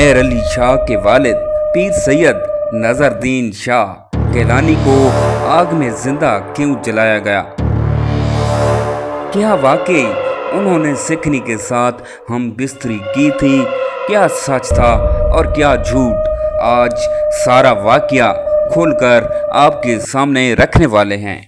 खैर अली शाह के वालिद पीर सैयद नजरदीन शाह गिलानी को आग में जिंदा क्यों जलाया गया? क्या वाकई उन्होंने सिखनी के साथ हम बिस्तरी की थी? क्या सच था और क्या झूठ? आज सारा वाकया खोलकर आपके सामने रखने वाले हैं।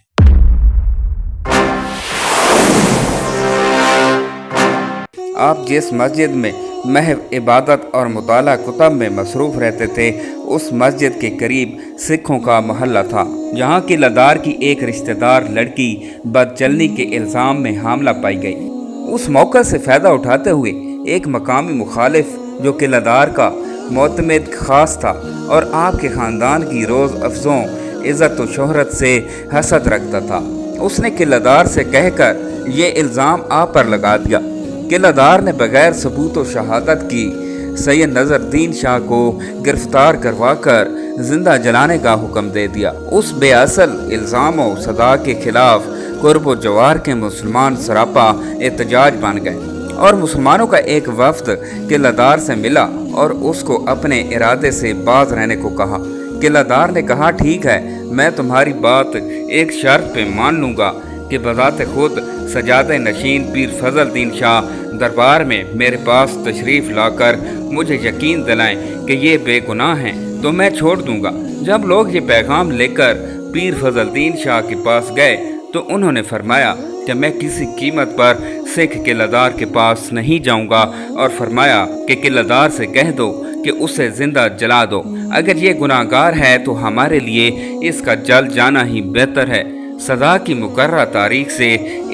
आप जिस मस्जिद में महव इबादत और मुताला कुतब में मसरूफ़ रहते थे, उस मस्जिद के करीब सिखों का मोहल्ला था। यहाँ की लदार की एक रिश्तेदार लड़की बदचलनी के इल्ज़ाम में हामला पाई गई। उस मौका से फ़ायदा उठाते हुए एक मकामी मुखालिफ जो कि लदार का मोतमिद ख़ास था और आपके ख़ानदान की रोज़ अफज़ों इज़्ज़त व शोहरत से हसद रखता था, उसने किलादार से कहकर ये इल्ज़ाम आप पर लगा दिया। किलादार ने बगैर सबूत व शहादत की सैयद नजरदीन शाह को गिरफ्तार करवा कर जिंदा जलाने का हुक्म दे दिया। उस बेअसल इल्ज़ाम व सदा के खिलाफ कुर्ब व जवार के मुसलमान सरापा एहतजाज बन गए और मुसलमानों का एक वफ्द किलादार से मिला और उसको अपने इरादे से बाज रहने को कहा। किलादार ने कहा, ठीक है, मैं तुम्हारी बात एक शर्त पे मान लूँगा कि बज़ात खुद सजाद नशीन पीर फजल दीन शाह दरबार में मेरे पास तशरीफ़ लाकर मुझे यकीन दिलाएं कि ये बेगुनाह हैं तो मैं छोड़ दूंगा। जब लोग ये पैगाम लेकर पीर फजल दीन शाह के पास गए तो उन्होंने फरमाया कि मैं किसी कीमत पर सिख किलादार के पास नहीं जाऊंगा और फरमाया कि किलादार से कह दो कि उसे ज़िंदा जला दो। अगर ये गुनाहगार है तो हमारे लिए इसका जल जाना ही बेहतर है। सदा की मुकर्रर तारीख से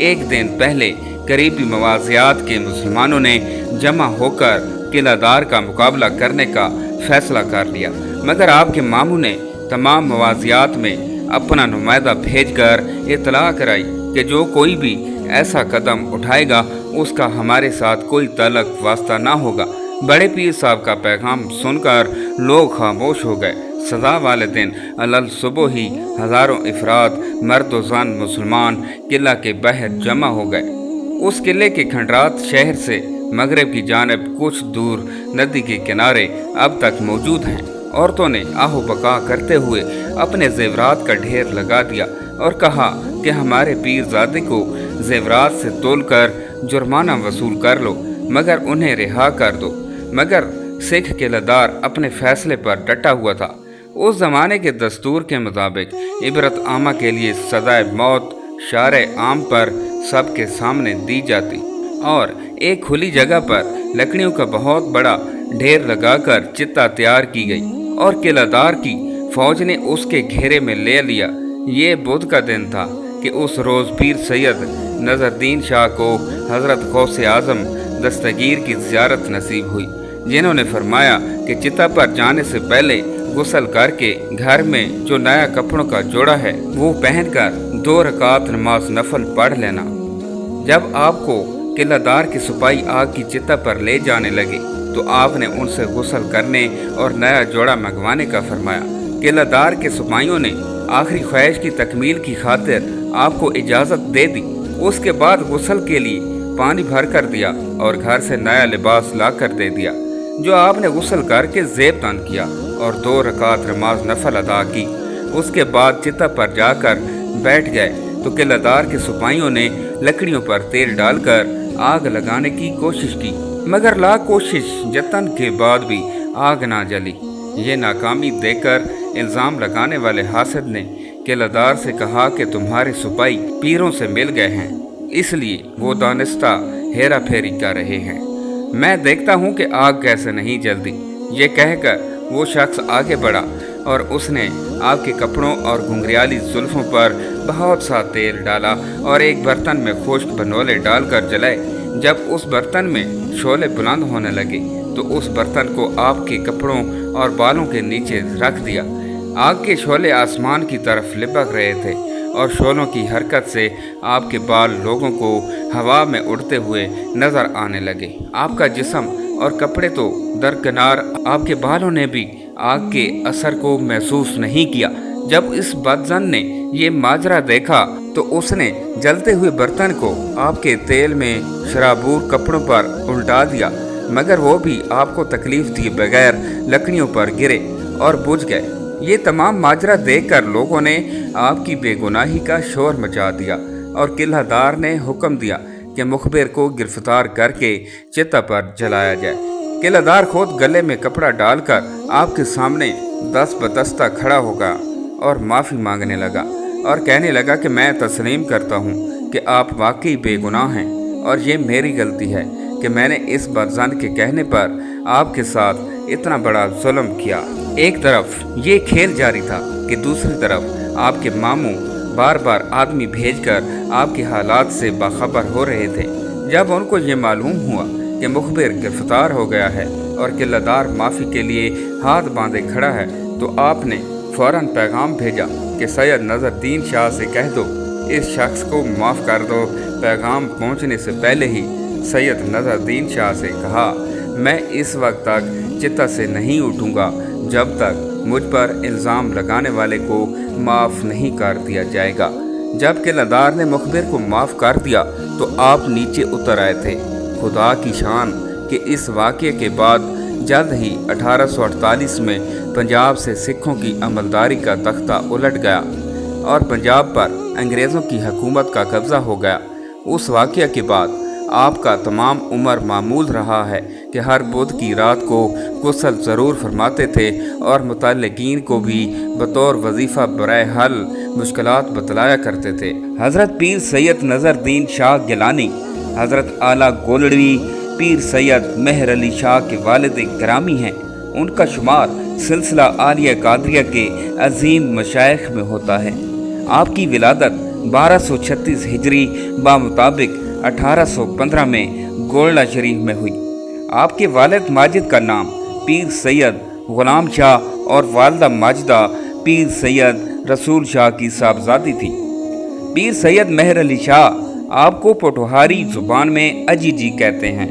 एक दिन पहले करीबी मवाज़ियात के मुसलमानों ने जमा होकर किलादार का मुकाबला करने का फ़ैसला कर लिया, मगर आपके मामू ने तमाम मवाज़ियात में अपना नुमाइंदा भेजकर इत्तला कराई कि जो कोई भी ऐसा कदम उठाएगा उसका हमारे साथ कोई तल्लुक़ वास्ता ना होगा। बड़े पीर साहब का पैगाम सुनकर लोग खामोश हो गए। सदा वाले दिन अलल सुबह ही हज़ारों अफराद मर्द व ज़न मुसलमान किला के बाहर जमा हो गए। उस किले के खंडरात शहर से मगरब की जानिब कुछ दूर नदी के किनारे अब तक मौजूद हैं। औरतों ने आहो बका करते हुए अपने जेवरात का ढेर लगा दिया और कहा कि हमारे पीरजादे को जेवरात से तोलकर जुर्माना वसूल कर लो, मगर उन्हें रिहा कर दो। मगर सिख किलादार अपने फैसले पर डटा हुआ था। उस ज़माने के दस्तूर के मुताबिक इबरत आमा के लिए सज़ाए मौत शारे आम पर सबके सामने दी जाती और एक खुली जगह पर लकड़ियों का बहुत बड़ा ढेर लगाकर चिता तैयार की गई और किलादार की फौज ने उसके घेरे में ले लिया। ये बुध का दिन था कि उस रोज़ पीर सैयद नजरदीन शाह को हज़रत गौसे आज़म दस्तगीर की ज़ियारत नसीब हुई, जिन्होंने फरमाया कि चिता पर जाने से पहले गुस्ल करके घर में जो नया कपड़ों का जोड़ा है वो पहनकर 2 रकात नमाज नफल पढ़ लेना। जब आपको किलादार की सिपाही आग की चिता पर ले जाने लगे तो आपने उनसे गुस्ल करने और नया जोड़ा मंगवाने का फरमाया। किलादार के सिपाहियों ने आखिरी ख्वाहिश की तकमील की खातिर आपको इजाज़त दे दी। उसके बाद गुस्ल के लिए पानी भर कर दिया और घर से नया लिबास ला कर दे दिया, जो आपने गुस्ल करके ज़ेब दान किया और 2 रकात नमाज नफल अदा की। उसके बाद चिता पर जाकर बैठ गए तो किलादार के सिपाहियों ने लकड़ियों पर तेल डालकर आग लगाने की कोशिश की, मगर लाख कोशिश जतन के बाद भी आग ना जली। ये नाकामी देकर इल्ज़ाम लगाने वाले हासिद ने किलादार से कहा कि तुम्हारे सिपाही पीरों से मिल गए हैं, इसलिए वो दानिस्ता हेरा फेरी कर रहे हैं। मैं देखता हूँ कि आग कैसे नहीं जलती। ये कहकर वो शख्स आगे बढ़ा और उसने आपके कपड़ों और घुंघरियाली जुल्फ़ों पर बहुत सा तेल डाला और एक बर्तन में खुश्क बनोले डालकर जलाए। जब उस बर्तन में शोले बुलंद होने लगे तो उस बर्तन को आपके कपड़ों और बालों के नीचे रख दिया। आग के शोले आसमान की तरफ लिपक रहे थे और शोलों की हरकत से आपके बाल लोगों को हवा में उड़ते हुए नज़र आने लगे। आपका जिस्म और कपड़े तो दरकिनार, आपके बालों ने भी आग के असर को महसूस नहीं किया। जब इस बदजन ने ये माजरा देखा तो उसने जलते हुए बर्तन को आपके तेल में शराबूर कपड़ों पर उल्टा दिया मगर वो भी आपको तकलीफ दिए बगैर लकड़ियों पर गिरे और बुझ गए। ये तमाम माजरा देखकर लोगों ने आपकी बेगुनाही का शोर मचा दिया और किलादार ने हुक्म दिया कि मुखबिर को गिरफ्तार करके चिता पर जलाया जाए। किलादार खुद गले में कपड़ा डालकर आपके सामने दस्त बदस्ता खड़ा होगा और माफ़ी मांगने लगा और कहने लगा कि मैं तस्लीम करता हूँ कि आप वाकई बेगुनाह हैं और ये मेरी गलती है कि मैंने इस बरजान के कहने पर आपके साथ इतना बड़ा जुल्म किया। एक तरफ ये खेल जारी था कि दूसरी तरफ आपके मामू बार बार आदमी भेजकर आपके हालात से बाखबर हो रहे थे। जब उनको ये मालूम हुआ कि मुखबिर गिरफ्तार हो गया है और किलादार माफ़ी के लिए हाथ बांधे खड़ा है, तो आपने फ़ौरन पैगाम भेजा कि सैयद नज़रुद्दीन शाह से कह दो इस शख्स को माफ़ कर दो। पैगाम पहुंचने से पहले ही सैयद नज़रुद्दीन शाह से कहा, मैं इस वक्त तक चिता से नहीं उठूंगा जब तक मुझ पर इल्ज़ाम लगाने वाले को माफ़ नहीं कर दिया जाएगा। जब किलादार ने मुखबिर को माफ़ कर दिया तो आप नीचे उतर आए थे। खुदा की शान कि इस वाक़े के बाद जल्द ही 1848 में पंजाब से सिखों की अमलदारी का तख्ता उलट गया और पंजाब पर अंग्रेज़ों की हुकूमत का कब्ज़ा हो गया। उस वाक़या के बाद आपका तमाम उम्र मामूल रहा है कि हर बुध की रात को गुस्ल ज़रूर फरमाते थे और मुतल्लिकीन को भी बतौर वजीफ़ा बराए हल मुश्किलात बतलाया करते थे। हज़रत पीर सैयद नज़रुद्दीन शाह गिलानी, हज़रत आला गोलड़वी पीर सैयद मेहर अली शाह के वालिद ग्रामी हैं। उनका शुमार सिलसिला आलिया कादरिया के अजीम मशाइख में होता है। आपकी विलादत 1236 हिजरी बामुताबिक 1815 में गोल्डा शरीफ में हुई। आपके वालिद माजिद का नाम पीर सैयद गुलाम शाह और वालदा माजिदा पीर सैयद रसूल शाह की साहबजादी थी। पीर सैयद मेहर अली शाह आपको पोठोहारी ज़ुबान में अजी जी कहते हैं।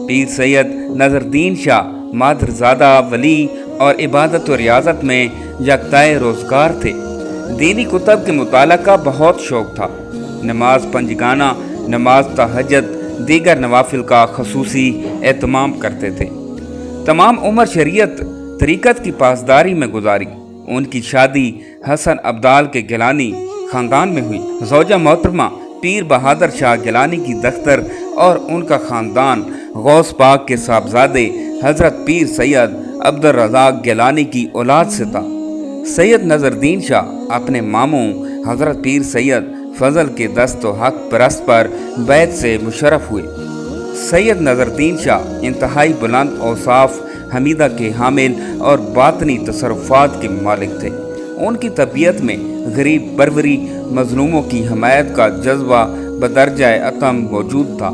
पीर सैयद नज़रुद्दीन शाह मादरज़ादा वली और इबादत और रियाजत में यकताए रोज़गार थे। दीनी कुतब के मुताला का बहुत शौक़ था। नमाज पंजगाना, नमाज तहज्जुद, दीगर नवाफिल का खसूसी एहतमाम करते थे। तमाम उम्र शरीयत तरीक़त की पासदारी में गुजारी। उनकी शादी हसन अब्दाल के गिलानी ख़ानदान में हुई। ज़ौजा मोहतरमा पीर बहादुर शाह गिलानी की दख्तर और उनका ख़ानदान गौस पाक के साहबजादे हज़रत पीर सैयद अब्दुल रज़ाक गिलानी की औलाद से था। सैयद नज़रुद्दीन शाह अपने मामू हज़रत पीर सैयद फजल के दस्त व हक परस्त पर बैत से मुशर्रफ हुए। सैयद नज़रुद्दीन शाह इंतहाई बुलंद औसाफ हमीदा के हामिल और बातनी तसर्रुफ़ात के मालिक थे। उनकी तबीयत में गरीब परवरी, मजलूमों की हमायत का जज्बा बदरजाए अतम मौजूद था।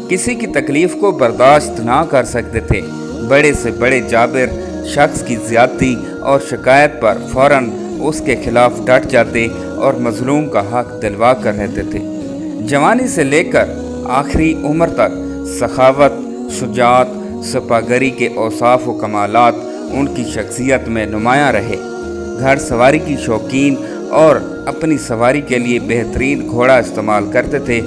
किसी की तकलीफ़ को बर्दाश्त ना कर सकते थे। बड़े से बड़े जाबिर शख्स की ज़्यादती और शिकायत पर फ़ौरन उसके खिलाफ डट जाते और मजलूम का हक दिलवा कर रहते थे। जवानी से लेकर आखिरी उम्र तक सखावत, शुजात, सपागरी के औसाफ व कमालात उनकी शख्सियत में नुमायाँ रहे। घर सवारी की शौकीन और अपनी सवारी के लिए बेहतरीन घोड़ा इस्तेमाल करते थे।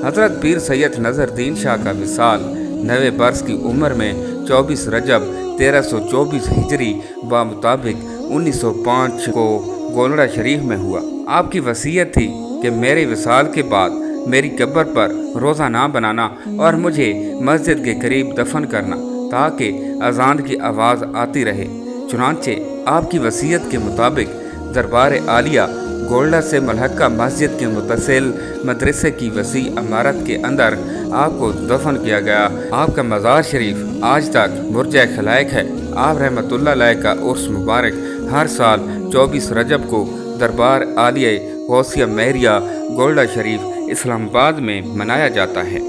हज़रत पीर सैयद नज़रुद्दीन शाह का विसाल 90 बरस की उम्र में 24 रजब 1324 हिजरी बामुताबिक 1905 को गोलड़ा शरीफ में हुआ। आपकी वसीयत थी कि मेरे विसाल के बाद मेरी कब्र पर रोज़ा ना बनाना और मुझे मस्जिद के करीब दफन करना ताकि अजान की आवाज़ आती रहे। चुनांचे आपकी वसीयत के मुताबिक दरबार आलिया गोल्डा से मलहक्का मस्जिद के मुतसिल मदरसे की वसी इमारत के अंदर आपको दफन किया गया। आपका मज़ार शरीफ आज तक मुर्जा खलाइक है। आप रहमतुल्लाह अलैह का उर्स मुबारक हर साल 24 रजब को दरबार आलिया गौसिया महरिया गोल्डा शरीफ इस्लामाबाद में मनाया जाता है।